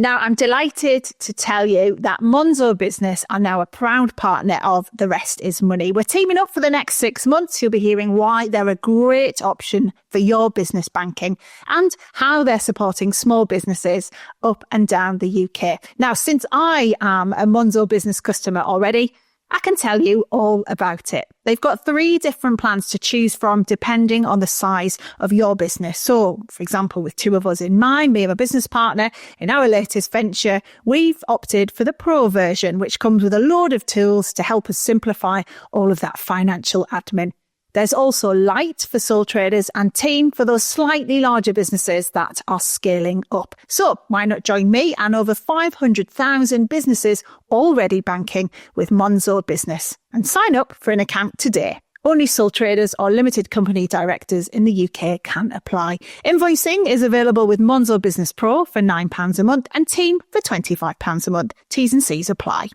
Now, I'm delighted to tell you that Monzo Business are now a proud partner of The Rest is Money. We're teaming up for the next 6 months. You'll be hearing why they're a great option for your business banking and how they're supporting small businesses up and down the UK. Now, since I am a Monzo Business customer already, I can tell you all about it. They've got 3 different plans to choose from depending on the size of your business. So, for example, with 2 of us in mind, me and my business partner, in our latest venture, we've opted for the Pro version, which comes with a load of tools to help us simplify all of that financial admin. There's also Light for sole traders and Team for those slightly larger businesses that are scaling up. So why not join me and over 500,000 businesses already banking with Monzo Business and sign up for an account today. Only sole traders or limited company directors in the UK can apply. Invoicing is available with Monzo Business Pro for £9 a month and Team for £25 a month. T's and C's apply.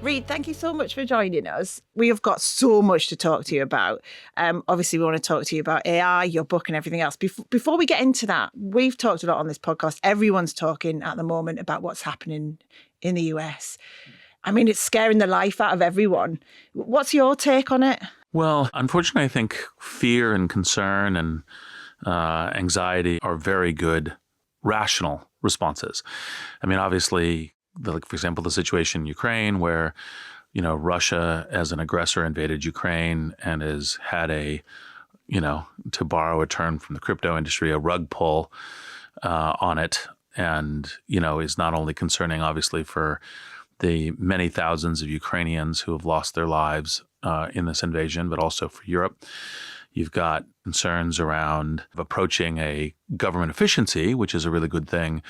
Reid, thank you so much for joining us. We have got so much to talk to you about. Obviously, we want to talk to you about AI, your book and everything else. Before we get into that, we've talked a lot on this podcast. Everyone's talking at the moment about what's happening in the US. I mean, it's scaring the life out of everyone. What's your take on it? Well, unfortunately, I think fear and concern and anxiety are very good, rational responses. I mean, obviously, for example, the situation in Ukraine where, Russia as an aggressor invaded Ukraine and has had to borrow a term from the crypto industry, a rug pull on it. And, is not only concerning, obviously, for the many thousands of Ukrainians who have lost their lives in this invasion, but also for Europe. You've got concerns around approaching a government efficiency, which is a really good thing,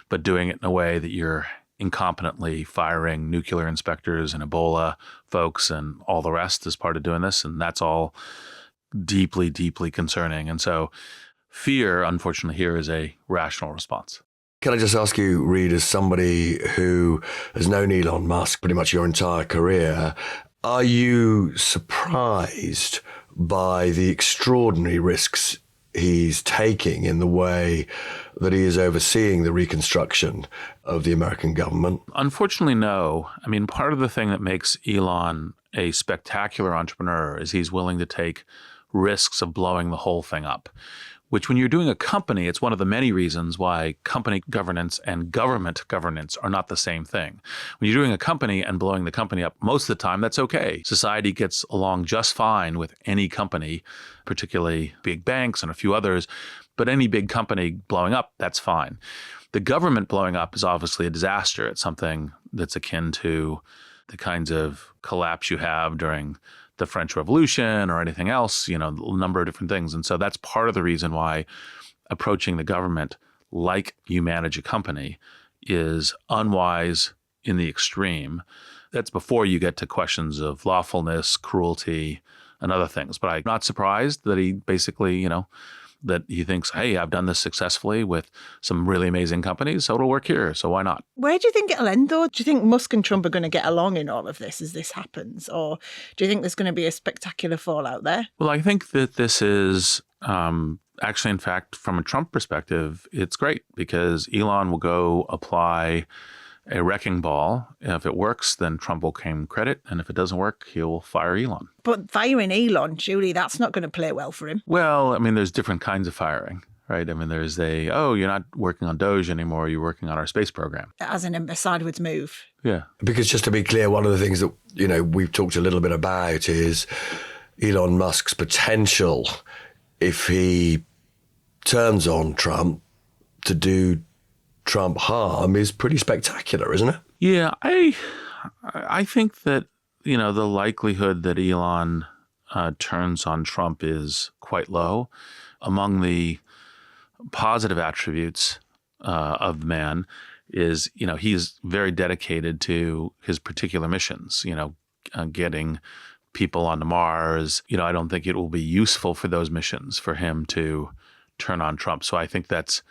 but doing it in a way that you're incompetently firing nuclear inspectors and Ebola folks and all the rest as part of doing this. And that's all deeply, deeply concerning. And so fear, unfortunately, here is a rational response. Can I just ask you, Reid, as somebody who has known Elon Musk pretty much your entire career, are you surprised by the extraordinary risks he's taking in the way that he is overseeing the reconstruction of the American government? Unfortunately, no. I mean, part of the thing that makes Elon a spectacular entrepreneur is he's willing to take risks of blowing the whole thing up, which when you're doing a company, it's one of the many reasons why company governance and government governance are not the same thing. When you're doing a company and blowing the company up, most of the time, that's okay. Society gets along just fine with any company, particularly big banks and a few others, but any big company blowing up, that's fine. The government blowing up is obviously a disaster. It's something that's akin to the kinds of collapse you have during the French Revolution or anything else, a number of different things. And so that's part of the reason why approaching the government like you manage a company is unwise in the extreme. That's before you get to questions of lawfulness, cruelty, and other things. But I'm not surprised that he basically, that he thinks, hey, I've done this successfully with some really amazing companies, so it'll work here, so why not? Where do you think it'll end, though? Do you think Musk and Trump are going to get along in all of this as this happens? Or do you think there's going to be a spectacular fallout there? Well, I think that this is actually, in fact, from a Trump perspective, it's great because Elon will go apply a wrecking ball. If it works, then Trump will claim credit. And if it doesn't work, he'll fire Elon. But firing Elon, Julie, that's not going to play well for him. Well, I mean, there's different kinds of firing, right? I mean, there's you're not working on Doge anymore. You're working on our space program. As a sideways move. Yeah. Because just to be clear, one of the things that, we've talked a little bit about is Elon Musk's potential, if he turns on Trump, to do Trump harm is pretty spectacular, isn't it? Yeah, I think that, the likelihood that Elon turns on Trump is quite low. Among the positive attributes of the man is, he's very dedicated to his particular missions, getting people onto Mars. I don't think it will be useful for those missions for him to turn on Trump. So I think that's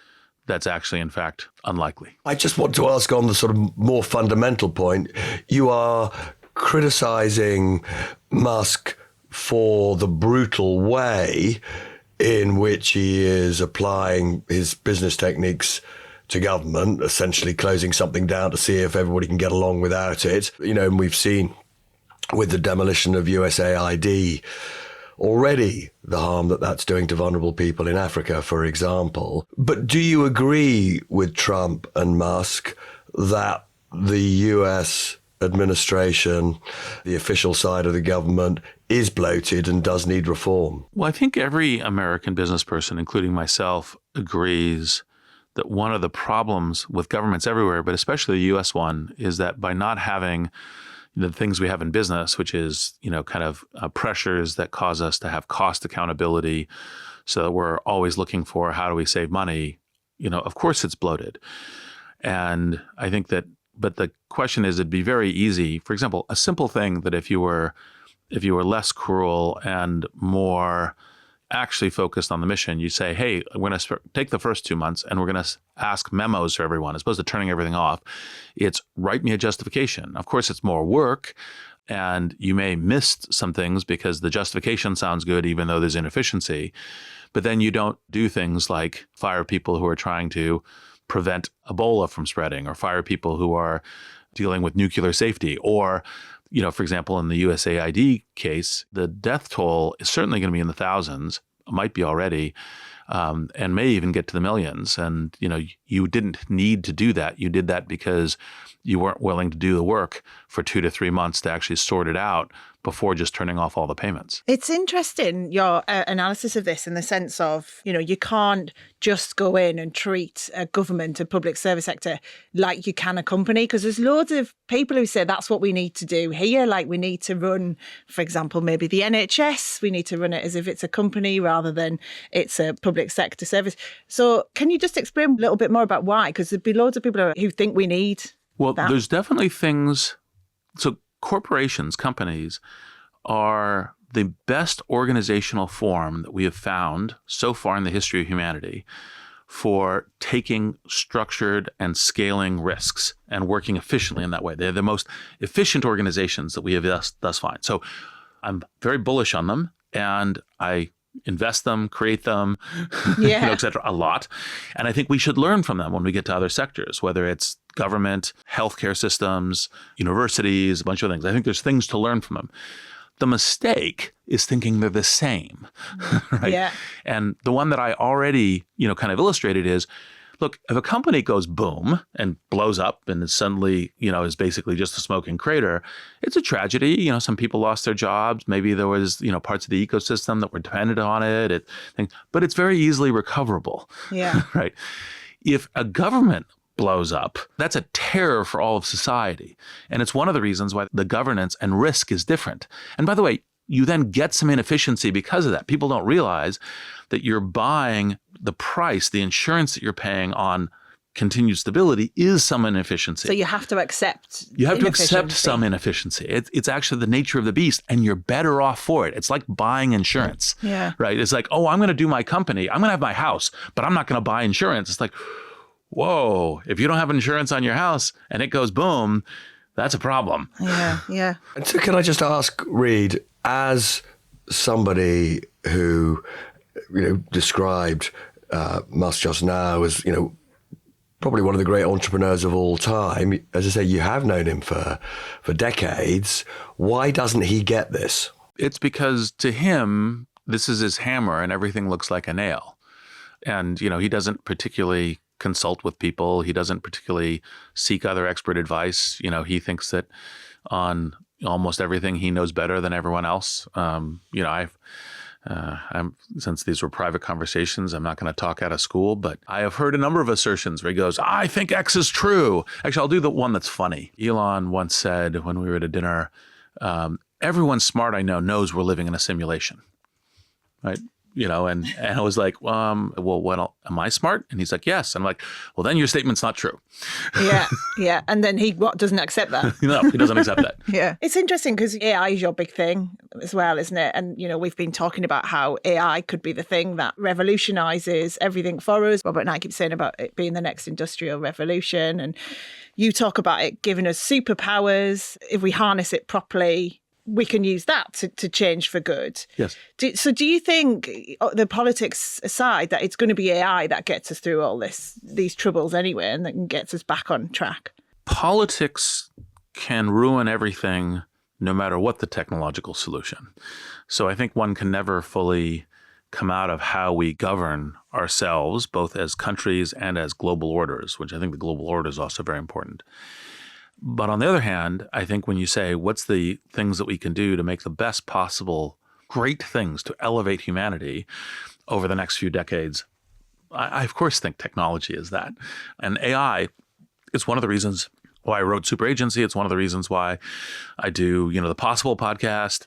actually, in fact, unlikely. I just want to ask on the sort of more fundamental point. You are criticizing Musk for the brutal way in which he is applying his business techniques to government, essentially closing something down to see if everybody can get along without it. And we've seen with the demolition of USAID already the harm that that's doing to vulnerable people in Africa, for example. But do you agree with Trump and Musk that the US administration, the official side of the government, is bloated and does need reform? Well, I think every American business person, including myself, agrees that one of the problems with governments everywhere, but especially the US one, is that by not having the things we have in business, which is, kind of pressures that cause us to have cost accountability, so that we're always looking for how do we save money, of course it's bloated. And I think that, but the question is, it'd be very easy, for example, a simple thing that if you were less cruel and more actually focused on the mission, you say, hey, we're going to take the first 2 months and we're going to ask memos for everyone, as opposed to turning everything off. It's write me a justification. Of course, it's more work and you may miss some things because the justification sounds good, even though there's inefficiency. But then you don't do things like fire people who are trying to prevent Ebola from spreading, or fire people who are dealing with nuclear safety, or for example, in the USAID case, the death toll is certainly going to be in the thousands, might be already, and may even get to the millions. And, you didn't need to do that. You did that because you weren't willing to do the work for 2 to 3 months to actually sort it out before just turning off all the payments. It's interesting, your analysis of this, in the sense of, you can't just go in and treat a government, a public service sector, like you can a company, because there's loads of people who say that's what we need to do here. Like, we need to run, for example, maybe the NHS, we need to run it as if it's a company rather than it's a public sector service. So can you just explain a little bit more about why? Because there'd be loads of people who think we need that. There's definitely things. So corporations, companies, are the best organizational form that we have found so far in the history of humanity for taking structured and scaling risks and working efficiently in that way. They're the most efficient organizations that we have thus found. So I'm very bullish on them, and I invest them, create them, et cetera, a lot. And I think we should learn from them when we get to other sectors, whether it's government, healthcare systems, universities, a bunch of things. I think there's things to learn from them. The mistake is thinking they're the same, right? Yeah. And the one that I already, kind of illustrated is, look, if a company goes boom and blows up and suddenly, is basically just a smoking crater, it's a tragedy. Some people lost their jobs. Maybe there was, parts of the ecosystem that were dependent on it. But it's very easily recoverable. Yeah. Right. If a government blows up, that's a terror for all of society. And it's one of the reasons why the governance and risk is different. And by the way, you then get some inefficiency because of that. People don't realize that you're buying the price, the insurance that you're paying on continued stability is some inefficiency. So you have to accept some inefficiency. It's actually the nature of the beast, and you're better off for it. It's like buying insurance, right? It's like, oh, I'm going to do my company. I'm going to have my house, but I'm not going to buy insurance. It's like, whoa, if you don't have insurance on your house and it goes boom, that's a problem. Yeah. And so can I just ask, Reid, as somebody who, described Musk just now as, probably one of the great entrepreneurs of all time, as I say, you have known him for decades. Why doesn't he get this? It's because to him, this is his hammer and everything looks like a nail. And, he doesn't particularly consult with people. He doesn't particularly seek other expert advice. He thinks that on almost everything he knows better than everyone else. Since these were private conversations, I'm not going to talk out of school, but I have heard a number of assertions where he goes, I think X is true. Actually, I'll do the one that's funny. Elon once said when we were at a dinner, everyone smart I know knows we're living in a simulation, right? And I was like, well, am I smart? And he's like, yes. I'm like, well, then your statement's not true. Yeah. And then he doesn't accept that? No, he doesn't accept that. Yeah. It's interesting because AI is your big thing as well, isn't it? And, we've been talking about how AI could be the thing that revolutionizes everything for us. Robert and I keep saying about it being the next industrial revolution. And you talk about it giving us superpowers if we harness it properly. we can use that to change for good. Yes. Do you think, the politics aside, that it's going to be AI that gets us through all these troubles anyway and that gets us back on track? Politics can ruin everything no matter what the technological solution. So I think one can never fully come out of how we govern ourselves, both as countries and as global orders, which I think the global order is also very important. But on the other hand, I think when you say, what's the things that we can do to make the best possible great things to elevate humanity over the next few decades, I of course think technology is that. And AI, it's one of the reasons why I wrote Super Agency. It's one of the reasons why I do, the Possible podcast.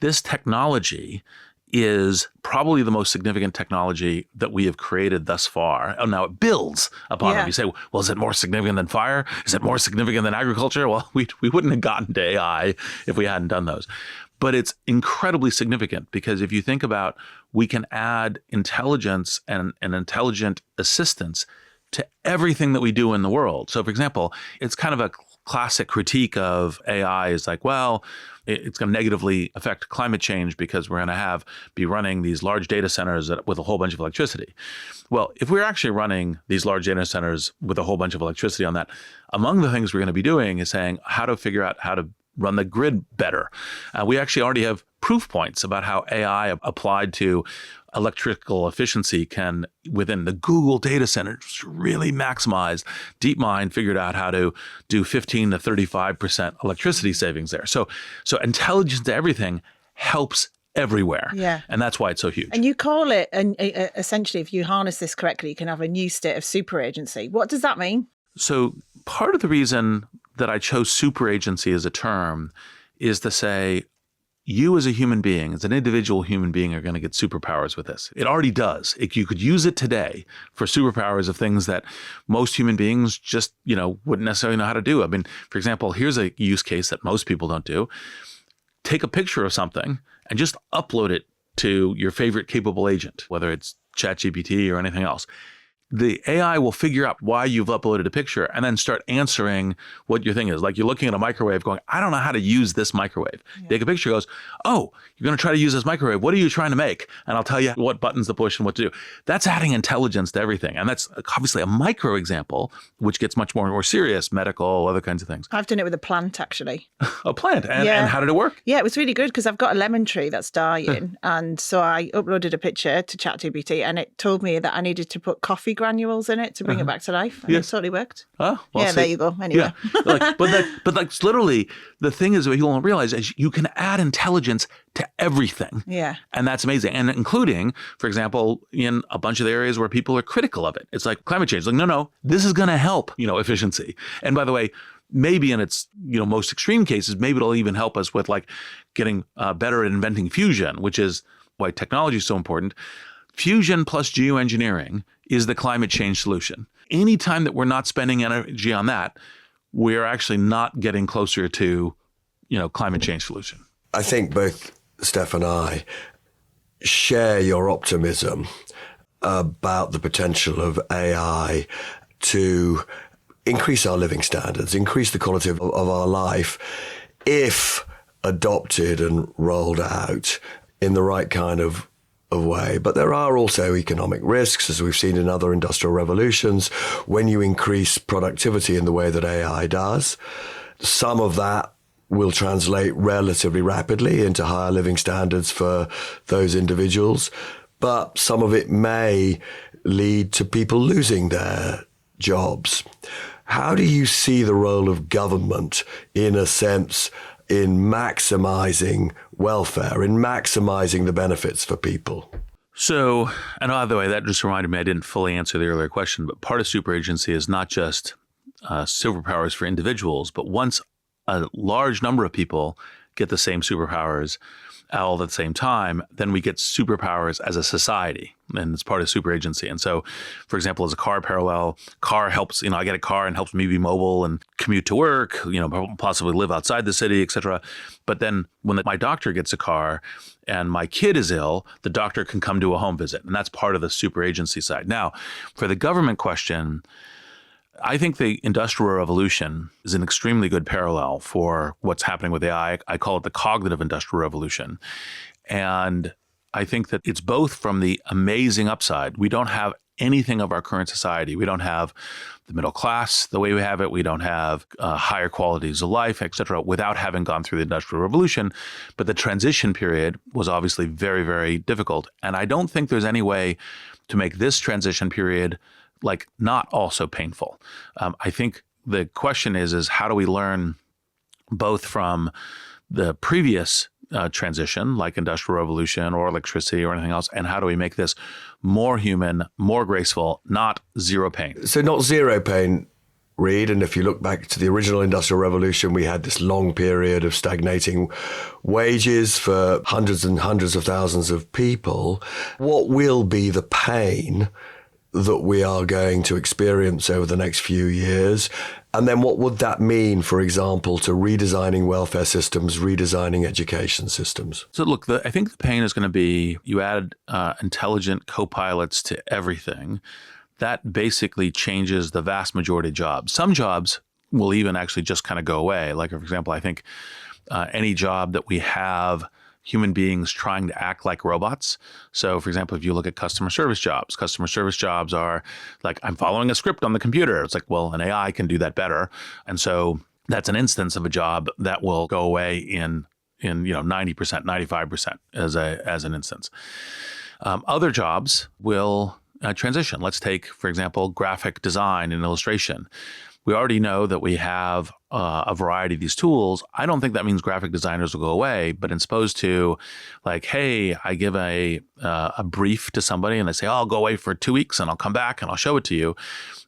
This technology is probably the most significant technology that we have created thus far. Oh, now it builds upon it. You say, well, is it more significant than fire? Is it more significant than agriculture? Well, we wouldn't have gotten to AI if we hadn't done those. But it's incredibly significant because if you think about, we can add intelligence and intelligent assistance to everything that we do in the world. So, for example, it's kind of a classic critique of AI is like, well, it's going to negatively affect climate change because we're going to be running these large data centers with a whole bunch of electricity. Well, if we're actually running these large data centers with a whole bunch of electricity on that, among the things we're going to be doing is saying how to figure out how to run the grid better. We actually already have proof points about how AI applied to electrical efficiency can, within the Google data center, really maximize. DeepMind figured out how to do 15 to 35% electricity savings there. So intelligence to everything helps everywhere. Yeah. And that's why it's so huge. And you call it, and essentially, if you harness this correctly, you can have a new state of super agency. What does that mean? So part of the reason that I chose super agency as a term is to say, you as a human being, as an individual human being, are going to get superpowers with this. It already does. You could use it today for superpowers of things that most human beings just, wouldn't necessarily know how to do. I mean, for example, here's a use case that most people don't do. Take a picture of something and just upload it to your favorite capable agent, whether it's ChatGPT or anything else. The AI will figure out why you've uploaded a picture and then start answering what your thing is. Like you're looking at a microwave going, I don't know how to use this microwave. Yeah. Take a picture, goes, oh, you're going to try to use this microwave. What are you trying to make? And I'll tell you what buttons to push and what to do. That's adding intelligence to everything. And that's obviously a micro example, which gets much more serious, medical, other kinds of things. I've done it with a plant, actually. A plant? And how did it work? Yeah, it was really good because I've got a lemon tree that's dying. And so I uploaded a picture to ChatGPT and it told me that I needed to put coffee granules in it to bring it back to life. And it totally worked. Oh, well, yeah, there you go. Anyway. Yeah. But literally, the thing is, what you don't realize is you can add intelligence to everything. Yeah. And that's amazing. And including, for example, in a bunch of the areas where people are critical of it. It's like climate change. Like, no, this is going to help, efficiency. And by the way, maybe in its most extreme cases, maybe it'll even help us with like getting better at inventing fusion, which is why technology is so important. Fusion plus geoengineering is the climate change solution. Anytime that we're not spending energy on that, we're actually not getting closer to, climate change solution. I think both Steph and I share your optimism about the potential of AI to increase our living standards, increase the quality of our life, if adopted and rolled out in the right kind of way. But there are also economic risks, as we've seen in other industrial revolutions, when you increase productivity in the way that AI does. Some of that will translate relatively rapidly into higher living standards for those individuals, but some of it may lead to people losing their jobs. How do you see the role of government, in a sense, in maximizing welfare, in maximizing the benefits for people? So, and by the way, that just reminded me, I didn't fully answer the earlier question, but part of super agency is not just superpowers for individuals, but once a large number of people get the same superpowers all at the same time, then we get superpowers as a society, and it's part of super agency. And so, for example, as a car parallel, car helps, I get a car and helps me be mobile and commute to work, possibly live outside the city, et cetera. But then when my doctor gets a car and my kid is ill, the doctor can come do a home visit. And that's part of the super agency side. Now, for the government question, I think the Industrial Revolution is an extremely good parallel for what's happening with AI. I call it the cognitive Industrial Revolution. And I think that it's both from the amazing upside. We don't have anything of our current society. We don't have the middle class the way we have it. We don't have higher qualities of life, et cetera, without having gone through the Industrial Revolution. But the transition period was obviously very, very difficult. And I don't think there's any way to make this transition period like not also painful. I think the question is how do we learn both from the previous transition, like Industrial Revolution or electricity or anything else, and how do we make this more human, more graceful, not zero pain? So not zero pain, Reid. And if you look back to the original Industrial Revolution, we had this long period of stagnating wages for hundreds and hundreds of thousands of people. What will be the pain that we are going to experience over the next few years? And then what would that mean, for example, to redesigning welfare systems, redesigning education systems? So look, I think the pain is going to be you add intelligent co-pilots to everything. That basically changes the vast majority of jobs. Some jobs will even actually just kind of go away. Like, for example, I think any job that we have human beings trying to act like robots. So, for example, if you look at customer service jobs are like, I'm following a script on the computer. It's like, well, an AI can do that better. And so that's an instance of a job that will go away in 90%, 95% as an instance. Other jobs will transition. Let's take, for example, graphic design and illustration. We already know that we have a variety of these tools. I don't think that means graphic designers will go away, but as opposed to like, hey, I give a brief to somebody and they say, oh, I'll go away for 2 weeks and I'll come back and I'll show it to you.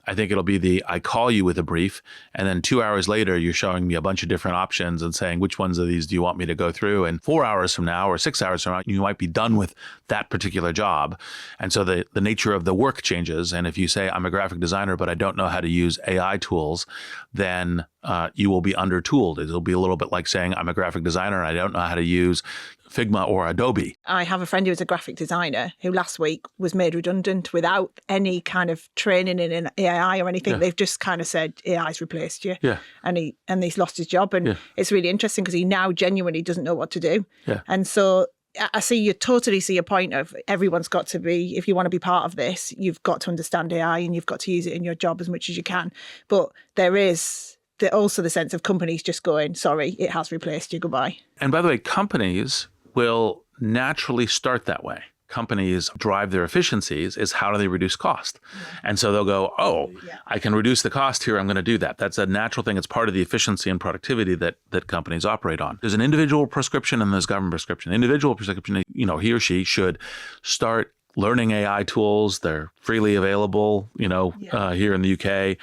I think it'll be I call you with a brief and then 2 hours later, you're showing me a bunch of different options and saying, which ones of these do you want me to go through? And 4 hours from now or 6 hours from now, you might be done with that particular job. And so the nature of the work changes. And if you say, I'm a graphic designer, but I don't know how to use AI tools, then you will be under-tooled. It'll be a little bit like saying, I'm a graphic designer and I don't know how to use Figma or Adobe. I have a friend who is a graphic designer who last week was made redundant without any kind of training in AI or anything. Yeah. They've just kind of said, AI's replaced you. Yeah. And he's lost his job. And it's really interesting because he now genuinely doesn't know what to do. Yeah. And so I totally see your point of everyone's got to be, if you want to be part of this, you've got to understand AI and you've got to use it in your job as much as you can. But there is also the sense of companies just going, sorry, it has replaced you, goodbye. And by the way, companies will naturally start that way. Companies drive their efficiencies is how do they reduce cost? Yeah. And so they'll go, I can reduce the cost here. I'm going to do that. That's a natural thing. It's part of the efficiency and productivity that companies operate on. There's an individual prescription and there's government prescription. Individual prescription, he or she should start learning AI tools. They're freely available, here in the UK.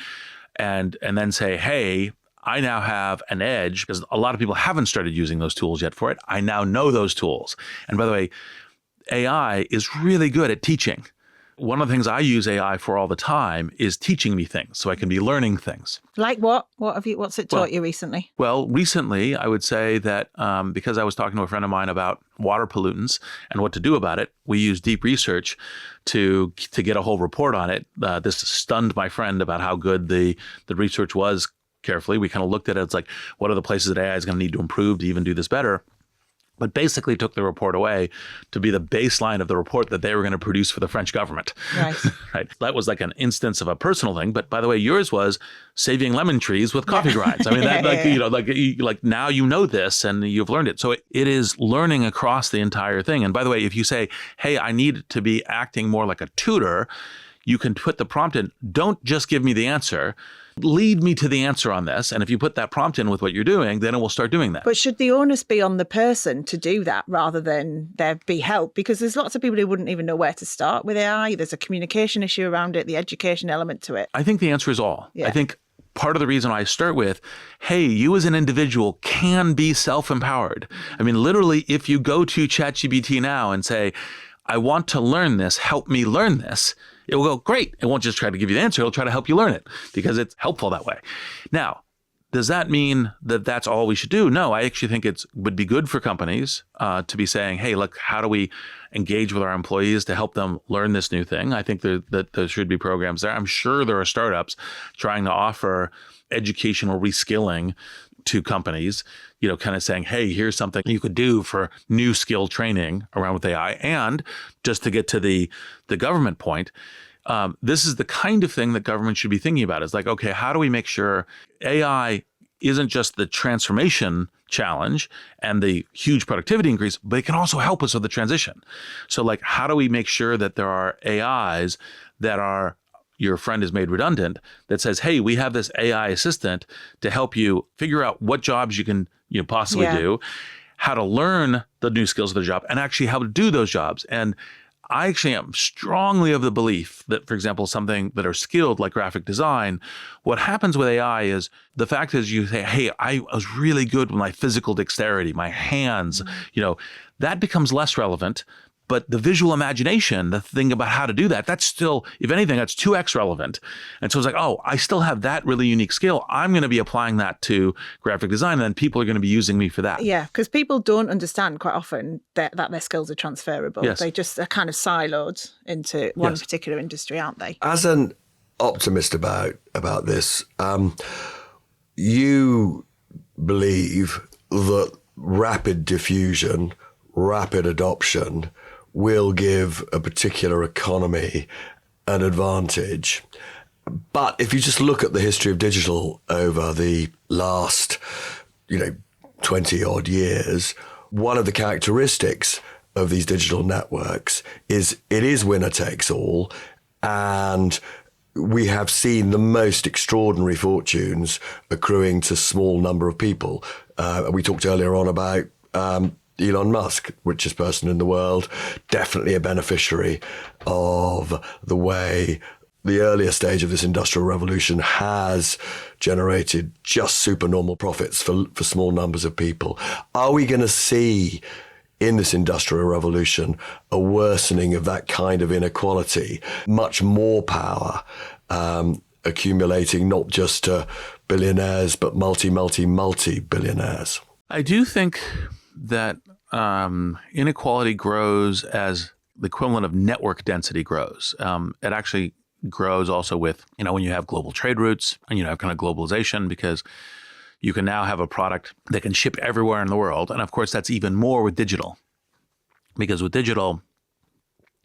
And then say, hey, I now have an edge because a lot of people haven't started using those tools yet for it. I now know those tools. And by the way, AI is really good at teaching. One of the things I use AI for all the time is teaching me things so I can be learning things. Like what? What's it taught you recently? Well, recently, I would say that because I was talking to a friend of mine about water pollutants and what to do about it, we used deep research to get a whole report on it. This stunned my friend about how good the research was. Carefully, we kind of looked at it. It's like, what are the places that AI is going to need to improve to even do this better? But basically took the report away to be the baseline of the report that they were going to produce for the French government. Right. Right. That was like an instance of a personal thing. But by the way, yours was saving lemon trees with coffee grinds. I mean, like now you know this and you've learned it. So it is learning across the entire thing. And by the way, if you say, hey, I need to be acting more like a tutor, you can put the prompt in, don't just give me the answer. Lead me to the answer on this. And if you put that prompt in with what you're doing, then it will start doing that. But should the onus be on the person to do that rather than there be help? Because there's lots of people who wouldn't even know where to start with AI. There's a communication issue around it, the education element to it. I think the answer is all. Yeah. I think part of the reason I start with, hey, you as an individual can be self-empowered. I mean, literally, if you go to ChatGPT now and say, I want to learn this, help me learn this, it will go, great. It won't just try to give you the answer. It'll try to help you learn it because it's helpful that way. Now, Does that mean that that's all we should do? No, I actually think it would be good for companies to be saying, hey, look, how do we engage with our employees to help them learn this new thing? I think that there should be programs there. I'm sure there are startups trying to offer educational reskilling to companies, kind of saying, hey, here's something you could do for new skill training around with AI. And just to get to the government point, this is the kind of thing that government should be thinking about. It's like, okay, how do we make sure AI isn't just the transformation challenge and the huge productivity increase, but it can also help us with the transition. So like, how do we make sure that there are AIs that are, your friend is made redundant, that says, hey, we have this AI assistant to help you figure out what jobs you can possibly do, how to learn the new skills of the job, and actually how to do those jobs. And I actually am strongly of the belief that, for example, something that are skilled like graphic design, what happens with AI is the fact is you say, hey, I was really good with my physical dexterity, my hands, that becomes less relevant. But the visual imagination, the thing about how to do that, that's still, if anything, that's 2x relevant. And so it's like, oh, I still have that really unique skill. I'm going to be applying that to graphic design, and then people are going to be using me for that. Yeah, because people don't understand quite often that their skills are transferable. Yes. They just are kind of siloed into one particular industry, aren't they? As an optimist about this, you believe that rapid diffusion, rapid adoption will give a particular economy an advantage. But if you just look at the history of digital over the last, 20 odd years, one of the characteristics of these digital networks is it is winner takes all. And we have seen the most extraordinary fortunes accruing to a small number of people. We talked earlier on about Elon Musk, richest person in the world, definitely a beneficiary of the way the earlier stage of this industrial revolution has generated just supernormal profits for small numbers of people. Are we going to see in this industrial revolution a worsening of that kind of inequality, much more power accumulating not just to billionaires, but multi-billionaires? I do think that inequality grows as the equivalent of network density grows. It actually grows also with, when you have global trade routes and you have kind of globalization, because you can now have a product that can ship everywhere in the world. And of course, that's even more with digital. Because with digital,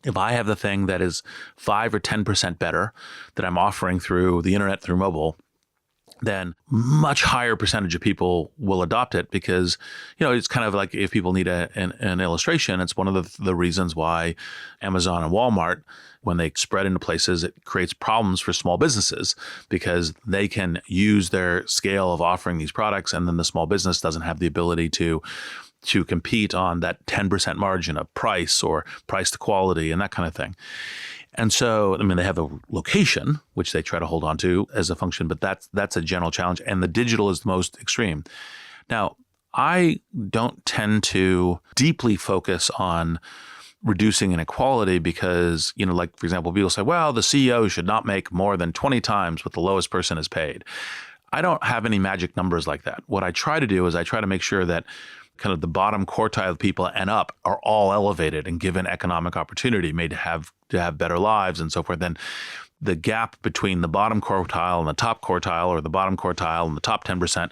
if I have the thing that is 5 or 10% better that I'm offering through the internet, through mobile, then much higher percentage of people will adopt it, because, it's kind of like if people need an illustration, it's one of the reasons why Amazon and Walmart, when they spread into places, it creates problems for small businesses, because they can use their scale of offering these products, and then the small business doesn't have the ability to compete on that 10% margin of price or price to quality and that kind of thing. And so, they have a location, which they try to hold on to as a function, but that's a general challenge. And the digital is the most extreme. Now, I don't tend to deeply focus on reducing inequality because, like, for example, people say, well, the CEO should not make more than 20 times what the lowest person is paid. I don't have any magic numbers like that. What I try to do is I try to make sure that kind of the bottom quartile of people and up are all elevated and given economic opportunity, made to have better lives and so forth. Then the gap between the bottom quartile and the top quartile, or the bottom quartile and the top 10%,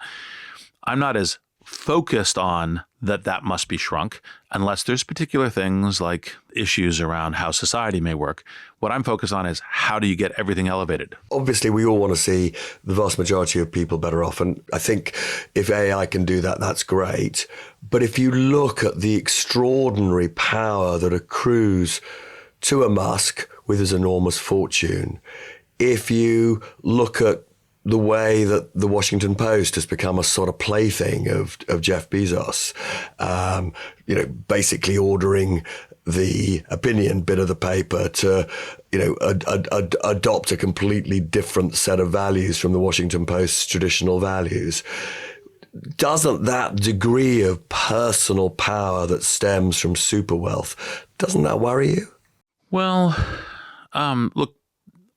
I'm not as focused on that must be shrunk, unless there's particular things like issues around how society may work. What I'm focused on is how do you get everything elevated? Obviously, we all want to see the vast majority of people better off. And I think if AI can do that, that's great. But if you look at the extraordinary power that accrues to a Musk with his enormous fortune, if you look at the way that the Washington Post has become a sort of plaything of Jeff Bezos, basically ordering the opinion bit of the paper to, adopt a completely different set of values from the Washington Post's traditional values. Doesn't that degree of personal power that stems from super wealth, doesn't that worry you? Well, look,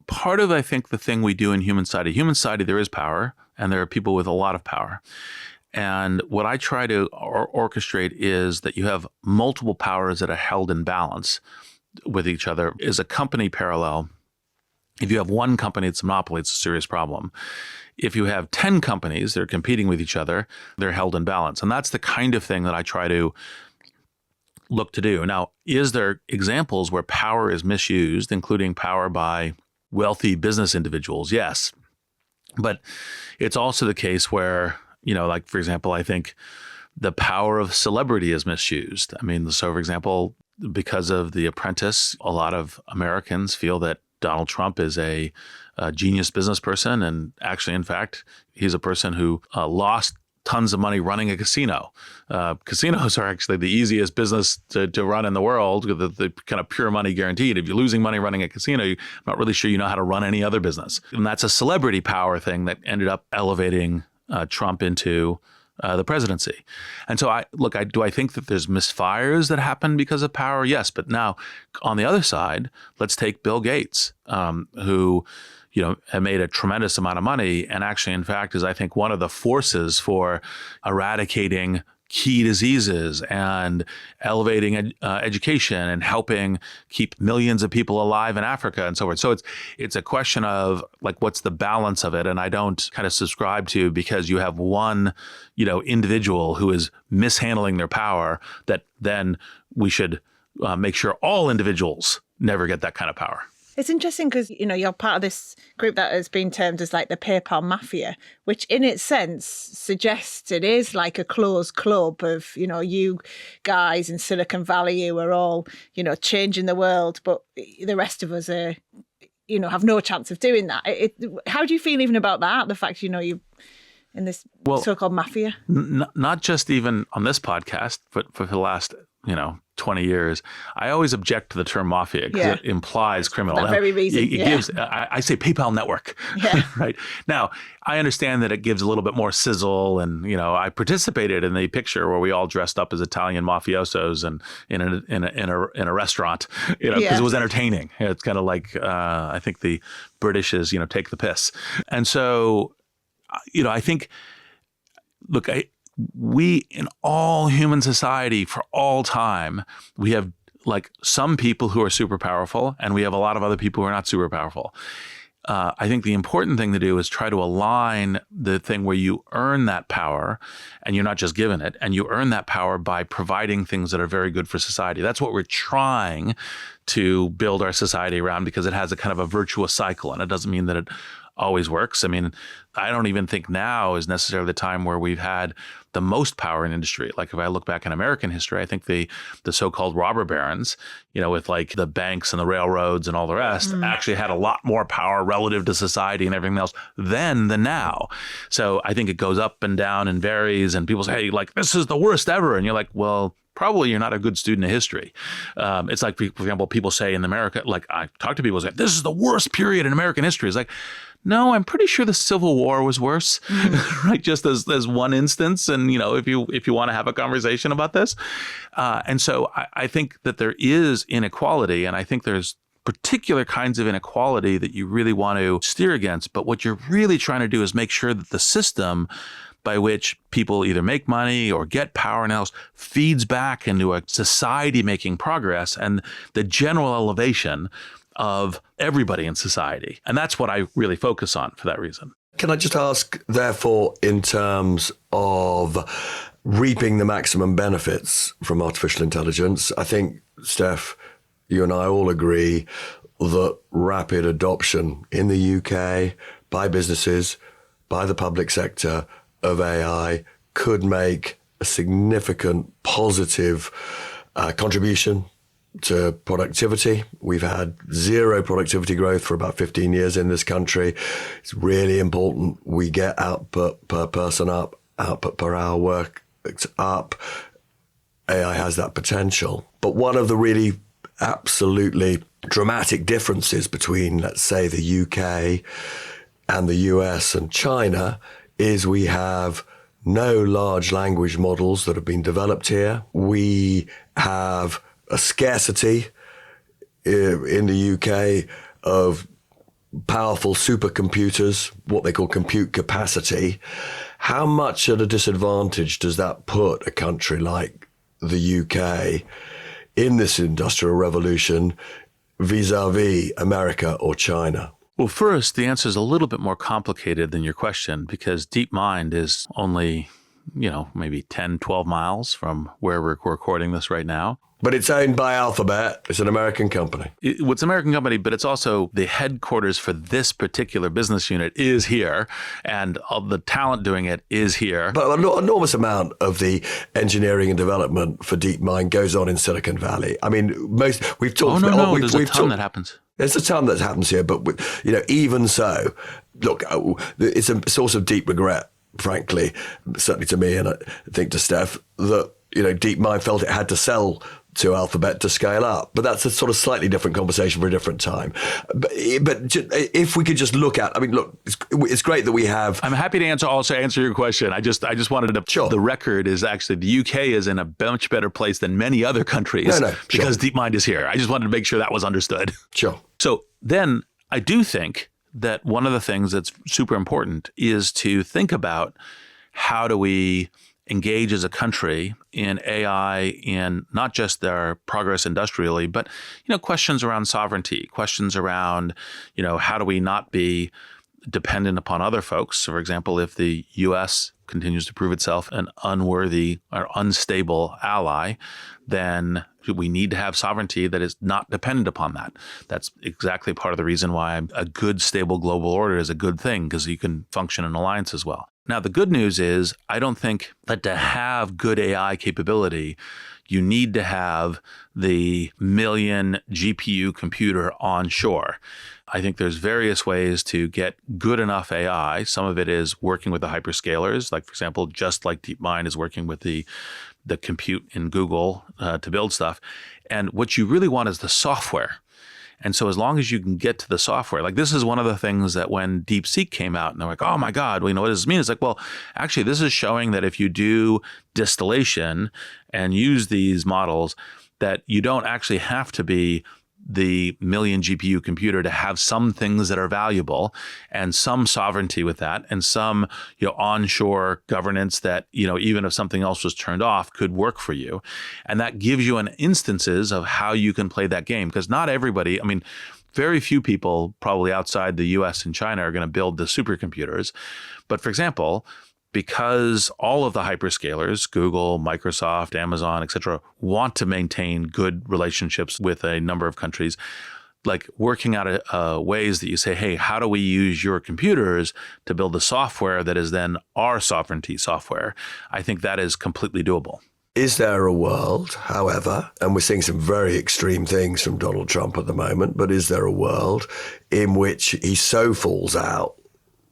part of, I think, the thing we do in human society, there is power, and there are people with a lot of power. And what I try to orchestrate is that you have multiple powers that are held in balance with each other. Is a company parallel? If you have one company that's a monopoly, it's a serious problem. If you have 10 companies that are competing with each other, they're held in balance. And that's the kind of thing that I try to look to do. Now, is there examples where power is misused, including power by wealthy business individuals? Yes. But it's also the case where, like, for example, I think the power of celebrity is misused. I mean, so for example, because of The Apprentice, a lot of Americans feel that Donald Trump is a genius business person. And actually, in fact, he's a person who lost tons of money running a casino. Casinos are actually the easiest business to run in the world, with the kind of pure money guaranteed. If you're losing money running a casino, I'm not really sure you know how to run any other business. And that's a celebrity power thing that ended up elevating Trump into the presidency. And so do I think that there's misfires that happen because of power? Yes. But now on the other side, let's take Bill Gates, who have made a tremendous amount of money, and actually, in fact, is, I think, one of the forces for eradicating key diseases and elevating education and helping keep millions of people alive in Africa and so forth. So it's a question of, like, what's the balance of it? And I don't kind of subscribe to, because you have one, individual who is mishandling their power, that then we should make sure all individuals never get that kind of power. It's interesting because, you're part of this group that has been termed as like the PayPal mafia, which in its sense suggests it is like a closed club of, you guys in Silicon Valley who are all, changing the world, but the rest of us are, have no chance of doing that. How do you feel even about that? The fact, you in this so-called mafia? Not just even on this podcast, but for the last, 20 years, I always object to the term mafia because it implies criminal. For that very reason. It gives, I say PayPal network, right? Now, I understand that it gives a little bit more sizzle, and, I participated in the picture where we all dressed up as Italian mafiosos and in a restaurant, because it was entertaining. It's kind of like, I think the British is, take the piss. And so, I think, look, we in all human society for all time, we have like some people who are super powerful, and we have a lot of other people who are not super powerful. I think the important thing to do is try to align the thing where you earn that power, and you're not just given it, and you earn that power by providing things that are very good for society. That's what we're trying to build our society around, because it has a kind of a virtuous cycle, and it doesn't mean that it always works. I mean, I don't even think now is necessarily the time where we've had the most power in industry. Like, if I look back in American history, I think the so-called robber barons, with like the banks and the railroads and all the rest, actually had a lot more power relative to society and everything else then than now. So I think it goes up and down and varies, and people say, hey, like, this is the worst ever. And you're like, well, probably you're not a good student of history. It's like, for example, people say in America, like, I talk to people who say, this is the worst period in American history. It's like, no, I'm pretty sure the Civil War was worse, right? Just as one instance. And, if you want to have a conversation about this. And so I think that there is inequality, and I think there's particular kinds of inequality that you really want to steer against. But what you're really trying to do is make sure that the system by which people either make money or get power and else feeds back into a society making progress and the general elevation of everybody in society. And that's what I really focus on for that reason. Can I just ask, therefore, in terms of reaping the maximum benefits from artificial intelligence, I think, Steph, you and I all agree that rapid adoption in the UK by businesses, by the public sector of AI could make a significant positive contribution to productivity. We've had zero productivity growth for about 15 years in this country. It's really important we get output per person up, output per hour work up. AI has that potential. But one of the really absolutely dramatic differences between, let's say, the UK and the US and China is we have no large language models that have been developed here. We have a scarcity in the UK of powerful supercomputers, what they call compute capacity. How much at a disadvantage does that put a country like the UK in this industrial revolution vis-a-vis America or China? Well, first, the answer is a little bit more complicated than your question because DeepMind is only, maybe 10, 12 miles from where we're recording this right now. But it's owned by Alphabet. It's an American company. It's an American company, but it's also the headquarters for this particular business unit is here, and all the talent doing it is here. But an enormous amount of the engineering and development for DeepMind goes on in Silicon Valley. I mean, we've talked about... No, there's a ton that happens. There's a ton that happens here, but even so, look, it's a source of deep regret, frankly, certainly to me, and I think to Steph, that DeepMind felt it had to sell to Alphabet to scale up. But that's a sort of slightly different conversation for a different time. But if we could just look at, look, it's great that we have... I'm happy to answer your question. I just wanted to... Sure. The record is actually the UK is in a much better place than many other countries because DeepMind is here. I just wanted to make sure that was understood. Sure. So then I do think that one of the things that's super important is to think about how do we engage as a country in AI in not just their progress industrially, but, questions around sovereignty, questions around, how do we not be dependent upon other folks? So, for example, if the U.S. continues to prove itself an unworthy or unstable ally, then we need to have sovereignty that is not dependent upon that. That's exactly part of the reason why a good, stable global order is a good thing, because you can function in alliance as well. Now, the good news is I don't think that to have good AI capability, you need to have the million GPU computer onshore. I think there's various ways to get good enough AI. Some of it is working with the hyperscalers, like, for example, just like DeepMind is working with the compute in Google to build stuff. And what you really want is the software. And so as long as you can get to the software, like this is one of the things that when DeepSeek came out and they're like, oh my God, what does this mean? It's like, well, actually, this is showing that if you do distillation and use these models, that you don't actually have to be the million GPU computer to have some things that are valuable and some sovereignty with that and some onshore governance that even if something else was turned off could work for you. And that gives you an instances of how you can play that game, because not everybody, very few people probably outside the US and China are going to build the supercomputers. But for example, because all of the hyperscalers, Google, Microsoft, Amazon, et cetera, want to maintain good relationships with a number of countries, like working out ways that you say, hey, how do we use your computers to build the software that is then our sovereignty software? I think that is completely doable. Is there a world, however, and we're seeing some very extreme things from Donald Trump at the moment, but is there a world in which he so falls out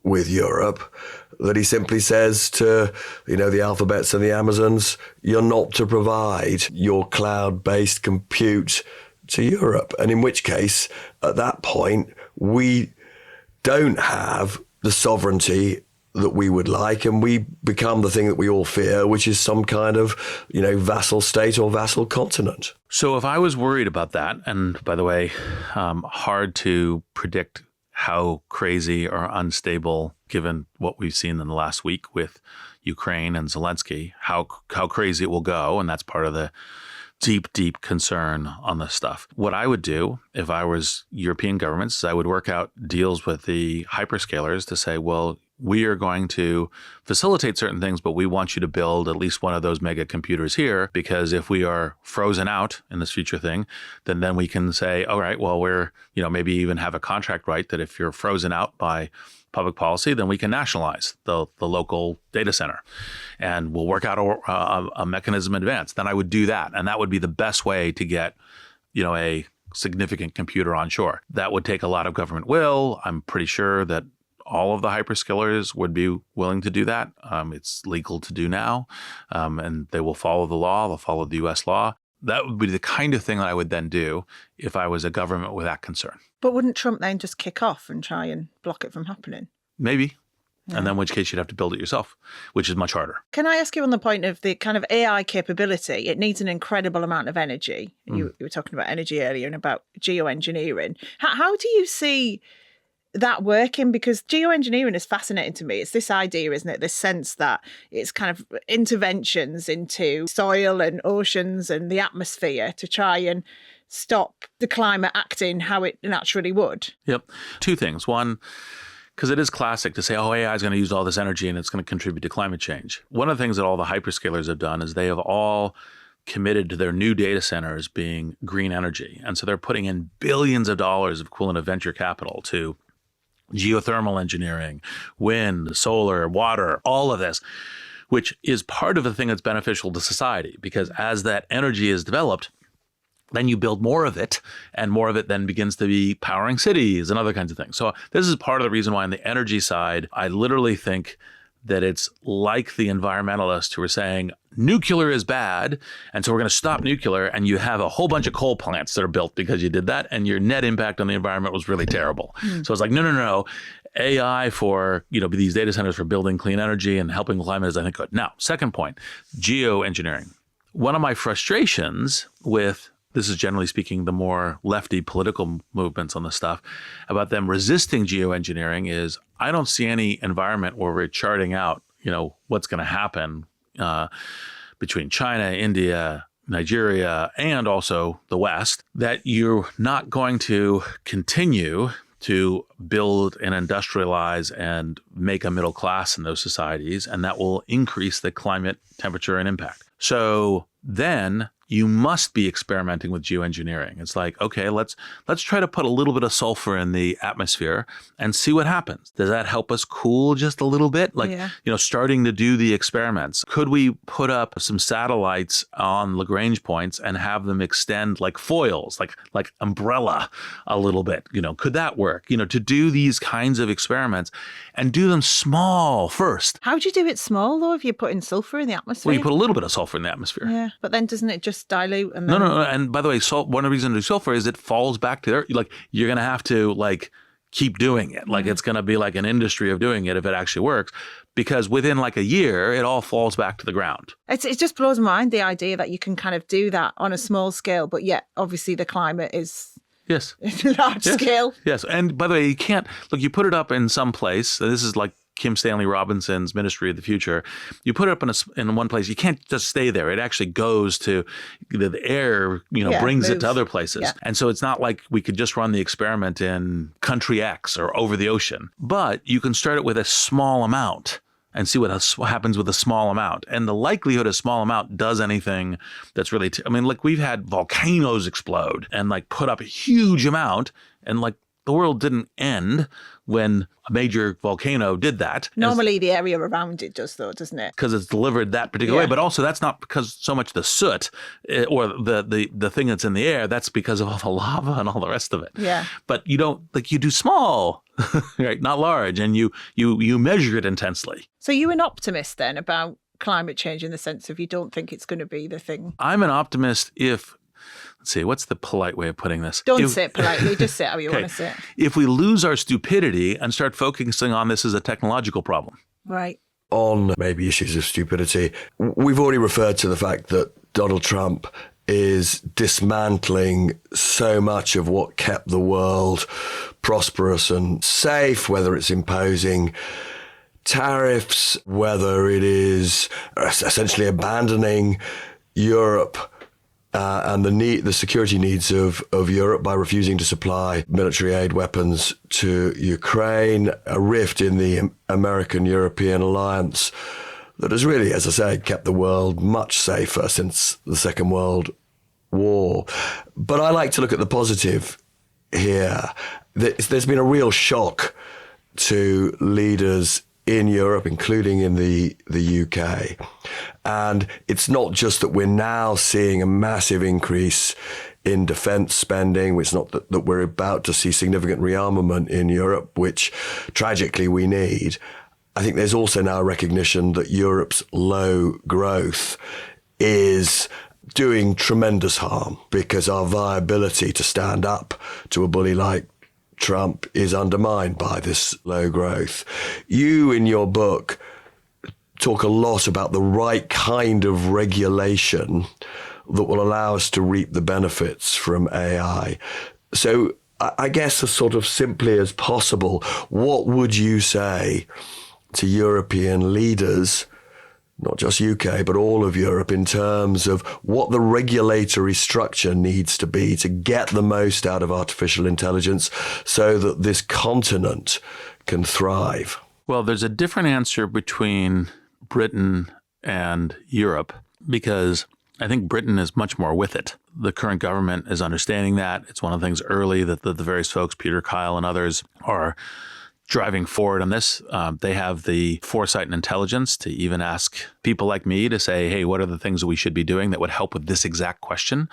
with Europe that he simply says to, the Alphabets and the Amazons, you're not to provide your cloud-based compute to Europe? And in which case, at that point, we don't have the sovereignty that we would like, and we become the thing that we all fear, which is some kind of, vassal state or vassal continent. So if I was worried about that, and by the way, hard to predict how crazy or unstable, given what we've seen in the last week with Ukraine and Zelensky, how crazy it will go. And that's part of the deep, deep concern on this stuff. What I would do if I was European governments is I would work out deals with the hyperscalers to say, well, we are going to facilitate certain things, but we want you to build at least one of those mega computers here, because if we are frozen out in this future thing, then we can say, all right, well, we're, maybe even have a contract right that if you're frozen out by public policy, then we can nationalize the local data center and we'll work out a mechanism in advance. Then I would do that. And that would be the best way to get, a significant computer onshore. That would take a lot of government will. I'm pretty sure that all of the hyperscalers would be willing to do that. It's legal to do now, and they will follow the law. They'll follow the U.S. law. That would be the kind of thing that I would then do if I was a government with that concern. But wouldn't Trump then just kick off and try and block it from happening? Maybe. Yeah. And then in which case you'd have to build it yourself, which is much harder. Can I ask you on the point of the kind of AI capability? It needs an incredible amount of energy. You were talking about energy earlier and about geoengineering. How do you see that working? Because geoengineering is fascinating to me. It's this idea, isn't it? This sense that it's kind of interventions into soil and oceans and the atmosphere to try and stop the climate acting how it naturally would. Yep. Two things. One, because it is classic to say, oh, AI is going to use all this energy and it's going to contribute to climate change. One of the things that all the hyperscalers have done is they have all committed to their new data centers being green energy. And so they're putting in billions of dollars of equivalent of venture capital to geothermal engineering, wind, solar, water, all of this, which is part of the thing that's beneficial to society. Because as that energy is developed, then you build more of it, and more of it then begins to be powering cities and other kinds of things. So this is part of the reason why on the energy side, I literally think that it's like the environmentalists who are saying nuclear is bad, and so we're going to stop nuclear, and you have a whole bunch of coal plants that are built because you did that, and your net impact on the environment was really terrible. So it's like, no. AI for, these data centers for building clean energy and helping the climate is, I think, good. Now, second point, geoengineering. One of my frustrations with, this is generally speaking, the more lefty political movements on this stuff, about them resisting geoengineering is I don't see any environment where we're charting out, what's going to happen between China, India, Nigeria, and also the West, that you're not going to continue to build and industrialize and make a middle class in those societies, and that will increase the climate temperature and impact. So then you must be experimenting with geoengineering. It's like, okay, let's try to put a little bit of sulfur in the atmosphere and see what happens. Does that help us cool just a little bit? Starting to do the experiments. Could we put up some satellites on Lagrange points and have them extend like foils, like umbrella a little bit? Could that work? To do these kinds of experiments and do them small first. How do you do it small though if you're putting sulfur in the atmosphere? Well, you put a little bit of sulfur in the atmosphere. Yeah, but then doesn't it just dilute? And then... No. And by the way, one of the reasons to do sulfur is it falls back to there. You're going to have to keep doing it. It's going to be like an industry of doing it if it actually works, because within a year, it all falls back to the ground. It just blows my mind, the idea that you can kind of do that on a small scale, but yet obviously the climate is yes large scale. Yes. And by the way, you can't, you put it up in some place. This is like Kim Stanley Robinson's Ministry of the Future. You put it up in one place. You can't just stay there. It actually goes to the air, brings it to other places. Yeah. And so it's not like we could just run the experiment in country X or over the ocean. But you can start it with a small amount and see what happens with a small amount. And the likelihood a small amount does anything that's really, we've had volcanoes explode and put up a huge amount, and the world didn't end when a major volcano did that. Normally the area around it does though, doesn't it? Because it's delivered that particular way. But also that's not because so much the soot or the thing that's in the air, that's because of all the lava and all the rest of it. Yeah. But you don't, you do small, right? Not large. And you measure it intensely. So you're an optimist then about climate change in the sense of you don't think it's going to be the thing? I'm an optimist if... Let's see, what's the polite way of putting this? Don't say it politely, just say it how you want to say it. If we lose our stupidity and start focusing on this as a technological problem. Right. On maybe issues of stupidity, we've already referred to the fact that Donald Trump is dismantling so much of what kept the world prosperous and safe, whether it's imposing tariffs, whether it is essentially abandoning Europe and the security needs of Europe by refusing to supply military aid weapons to Ukraine, a rift in the American-European alliance that has really, as I say, kept the world much safer since the Second World War. But I like to look at the positive here. There's been a real shock to leaders in Europe, including in the UK. And it's not just that we're now seeing a massive increase in defence spending. It's not that we're about to see significant rearmament in Europe, which tragically we need. I think there's also now a recognition that Europe's low growth is doing tremendous harm because our viability to stand up to a bully like Trump is undermined by this low growth. You, in your book, talk a lot about the right kind of regulation that will allow us to reap the benefits from AI. So I guess as sort of simply as possible, what would you say to European leaders, not just UK, but all of Europe, in terms of what the regulatory structure needs to be to get the most out of artificial intelligence so that this continent can thrive? Well, there's a different answer between Britain and Europe because I think Britain is much more with it. The current government is understanding that. It's one of the things early that the various folks, Peter Kyle and others, are driving forward on this. They have the foresight and intelligence to even ask people like me to say, hey, what are the things that we should be doing that would help with this exact question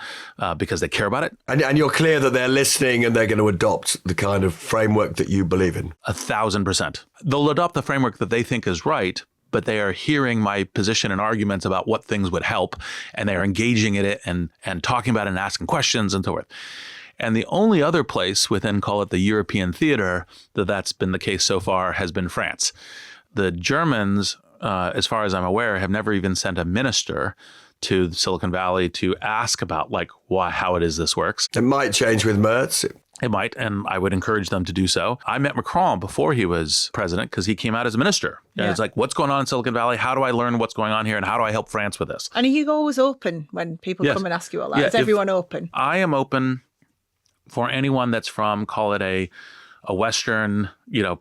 because they care about it. And you're clear that they're listening and they're going to adopt the kind of framework that you believe in? 1,000%. They'll adopt the framework that they think is right, but they are hearing my position and arguments about what things would help, and they are engaging in it and talking about it and asking questions and so forth. And the only other place within, call it the European theater, that's been the case so far has been France. The Germans, as far as I'm aware, have never even sent a minister to Silicon Valley to ask about how it is this works. It might change with Merz. It might, and I would encourage them to do so. I met Macron before he was president because he came out as a minister. Yeah. It's like, what's going on in Silicon Valley? How do I learn what's going on here? And how do I help France with this? And are you always open when people come and ask you all that? Is everyone open? I am open for anyone that's from, call it a Western,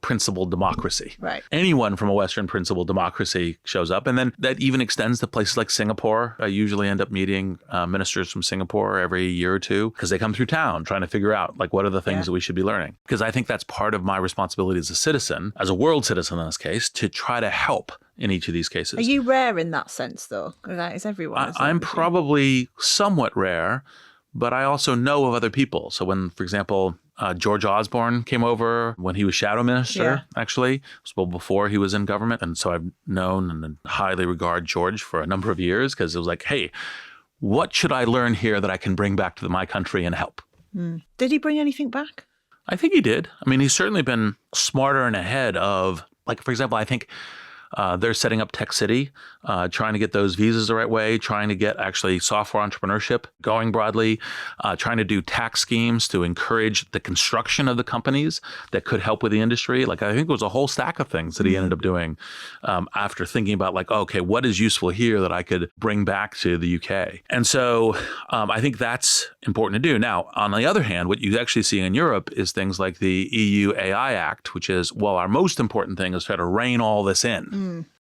principled democracy. Right. Anyone from a Western principled democracy shows up. And then that even extends to places like Singapore. I usually end up meeting ministers from Singapore every year or two because they come through town trying to figure out what are the things that we should be learning. Because I think that's part of my responsibility as a citizen, as a world citizen in this case, to try to help in each of these cases. Are you rare in that sense, though? Is everyone? I'm probably somewhat rare, but I also know of other people. So when, for example, George Osborne came over when he was shadow minister, actually. It was before he was in government. And so I've known and highly regard George for a number of years because it was like, hey, what should I learn here that I can bring back to my country and help? Did he bring anything back? I think he did. I mean, he's certainly been smarter and ahead of, for example, I think they're setting up Tech City, trying to get those visas the right way, trying to get actually software entrepreneurship going broadly, trying to do tax schemes to encourage the construction of the companies that could help with the industry. I think it was a whole stack of things that he ended up doing after thinking about okay, what is useful here that I could bring back to the UK? And so I think that's important to do. Now, on the other hand, what you actually see in Europe is things like the EU AI Act, which is, our most important thing is try to rein all this in.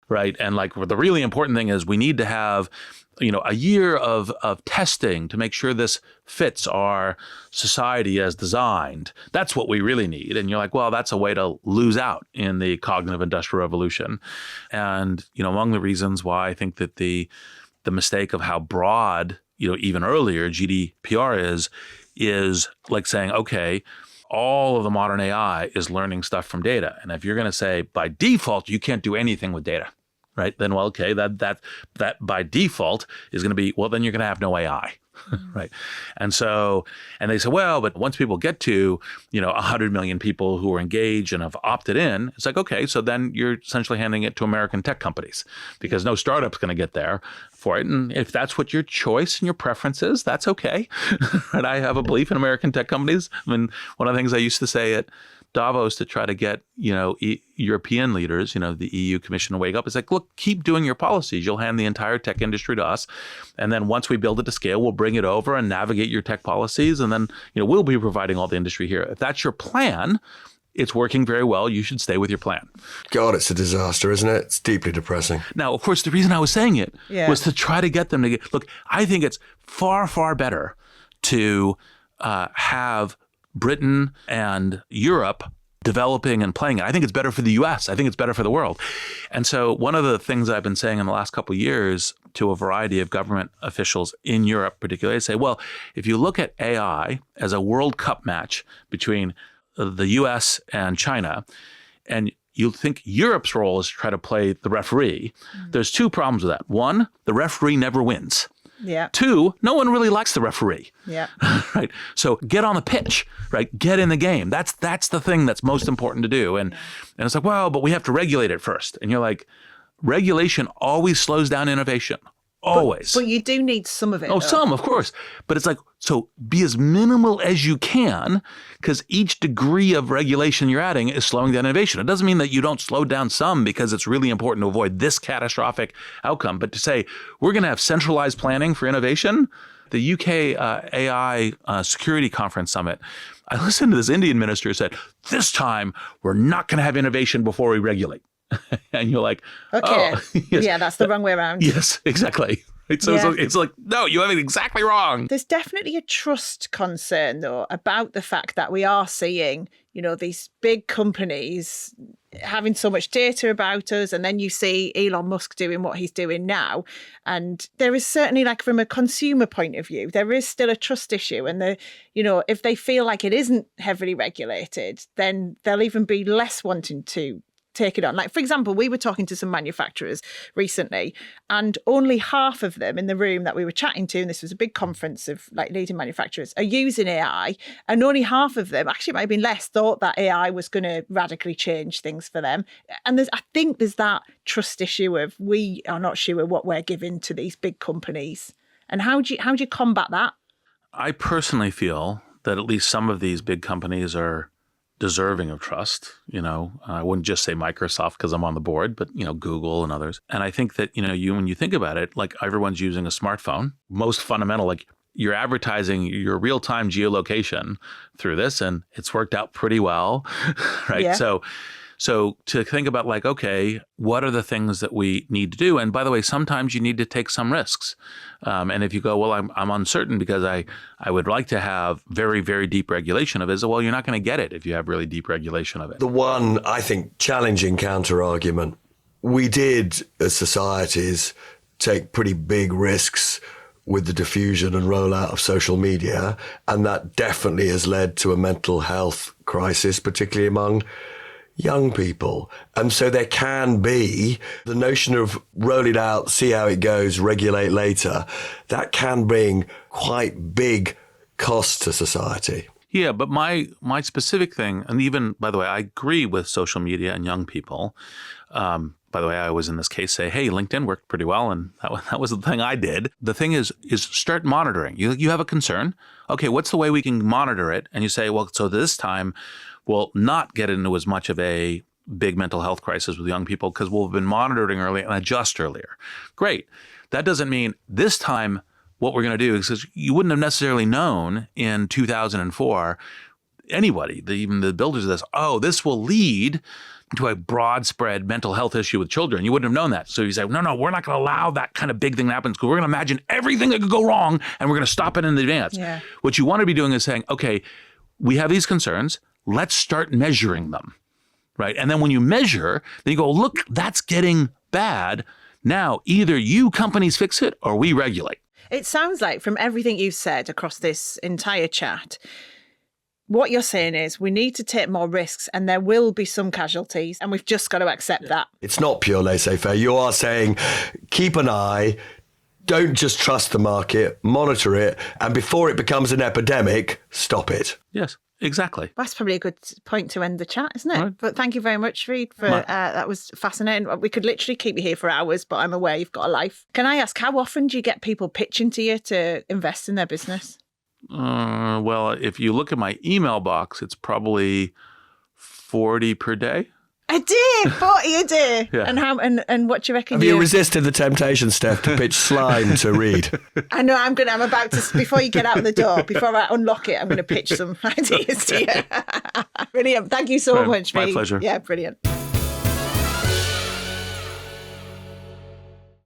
Right. And the really important thing is we need to have, a year of testing to make sure this fits our society as designed. That's what we really need. And you're that's a way to lose out in the cognitive industrial revolution. And, among the reasons why I think that the mistake of how broad, even earlier GDPR is saying, okay, all of the modern AI is learning stuff from data. And if you're going to say by default, you can't do anything with data, right? Then, okay, that by default is going to be, then you're going to have no AI, right? And they say, but once people get to, 100 million people who are engaged and have opted in, it's okay, so then you're essentially handing it to American tech companies because no startup's going to get there for it. And if that's what your choice and your preference is, that's okay. Right? I have a belief in American tech companies. I mean, one of the things I used to say at Davos to try to get, European leaders, the EU Commission to wake up. It's look, keep doing your policies. You'll hand the entire tech industry to us. And then once we build it to scale, we'll bring it over and navigate your tech policies. And then, we'll be providing all the industry here. If that's your plan, it's working very well. You should stay with your plan. God, it's a disaster, isn't it? It's deeply depressing. Now, of course, the reason I was saying it was to try to get them to look, I think it's far, far better to have Britain and Europe developing and playing it. I think it's better for the US. I think it's better for the world. And so one of the things I've been saying in the last couple of years to a variety of government officials in Europe particularly, I say, if you look at AI as a World Cup match between the US and China, and you think Europe's role is to try to play the referee, there's two problems with that. One, the referee never wins. Yeah. Two, no one really likes the referee. Yeah. Right. So get on the pitch, right? Get in the game. That's the thing that's most important to do. And it's but we have to regulate it first. And you're regulation always slows down innovation. Always. But you do need some of it. Oh, though. some, of course. But it's like, so be as minimal as you can, because each degree of regulation you're adding is slowing down innovation. It doesn't mean that you don't slow down some because it's really important to avoid this catastrophic outcome. But to say, we're going to have centralized planning for innovation, the UK AI Security Conference Summit, I listened to this Indian minister who said, this time we're not going to have innovation before we regulate. And you're like, okay. Oh, yes. Yeah, that's the wrong way around. Yes, exactly. So it's like, no, you have it exactly wrong. There's definitely a trust concern, though, about the fact that we are seeing, these big companies having so much data about us. And then you see Elon Musk doing what he's doing now. And there is certainly, like, from a consumer point of view, there is still a trust issue. And if they feel like it isn't heavily regulated, then they'll even be less wanting to take it on. Like, for example, we were talking to some manufacturers recently, and only half of them in the room that we were chatting to, and this was a big conference of like leading manufacturers, are using AI, and only half of them, actually it might have been less, thought that AI was going to radically change things for them. And I think there's that trust issue of we are not sure what we're giving to these big companies. And how do you combat that? I personally feel that at least some of these big companies are deserving of trust. I wouldn't just say Microsoft because I'm on the board, but Google and others. And I think that when you think about it, like, everyone's using a smartphone. Most fundamental, like, you're advertising your real-time geolocation through this, and it's worked out pretty well, right? Yeah. So to think about, like, okay, what are the things that we need to do? And by the way, sometimes you need to take some risks. And if you go, well, I'm uncertain because I would like to have very, very deep regulation of it. So, well, you're not going to get it if you have really deep regulation of it. The one, I think, challenging counter-argument, we did, as societies, take pretty big risks with the diffusion and rollout of social media. And that definitely has led to a mental health crisis, particularly among young people. And so there can be the notion of roll it out, see how it goes, regulate later. That can bring quite big costs to society. Yeah, but my specific thing, and even, by the way, I agree with social media and young people. By the way, I always in this case say, hey, LinkedIn worked pretty well, and that was the thing I did. The thing is start monitoring. You have a concern. Okay, what's the way we can monitor it? And you say, well, so this time we'll not get into as much of a big mental health crisis with young people because we'll have been monitoring early and adjust earlier. Great. That doesn't mean this time what we're going to do is you wouldn't have necessarily known in 2004, anybody, even the builders of this, this will lead to a broad spread mental health issue with children. You wouldn't have known that. So you say, no, we're not going to allow that kind of big thing to happen because we're going to imagine everything that could go wrong and we're going to stop it in advance. Yeah. What you want to be doing is saying, okay, we have these concerns. Let's start measuring them, right? And then when you measure, then you go, look, that's getting bad. Now, either you companies fix it or we regulate. It sounds like from everything you've said across this entire chat, what you're saying is we need to take more risks and there will be some casualties and we've just got to accept that. It's not pure laissez-faire. You are saying keep an eye, don't just trust the market, monitor it, and before it becomes an epidemic, stop it. Yes. Exactly. That's probably a good point to end the chat, isn't it? Right. But thank you very much, Reid, for that was fascinating. We could literally keep you here for hours, but I'm aware you've got a life. Can I ask, how often do you get people pitching to you to invest in their business? Well, if you look at my email box, it's probably 40 per day. A day, 40 a day. Yeah. And how? And what do you reckon? Have you resisted the temptation, Steph, to pitch slime to Reid? I know. I'm about to. Before you get out the door, before I unlock it, I'm going to pitch some ideas to you. Brilliant. Thank you so much, Reid. My pleasure. Yeah, brilliant.